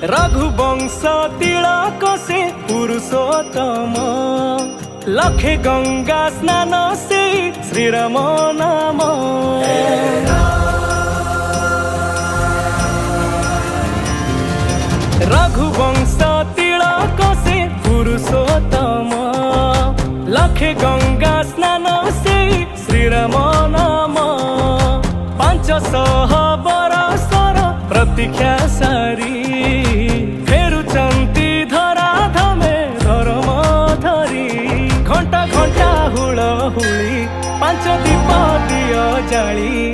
रघुवंश तिलक से पुरुषोत्तम लखे गंगा स्नान से श्रीराम नाम। रघुवंश तिलक से पुरुषोत्तम लखे गंगा स्नान से श्रीराम नाम। 500 बरसर प्रतीक्षा सारी फेरुचंती धरा धमे धर्म धरी। घंटा घंटा हुलहुली 5 दीप दिय जाली।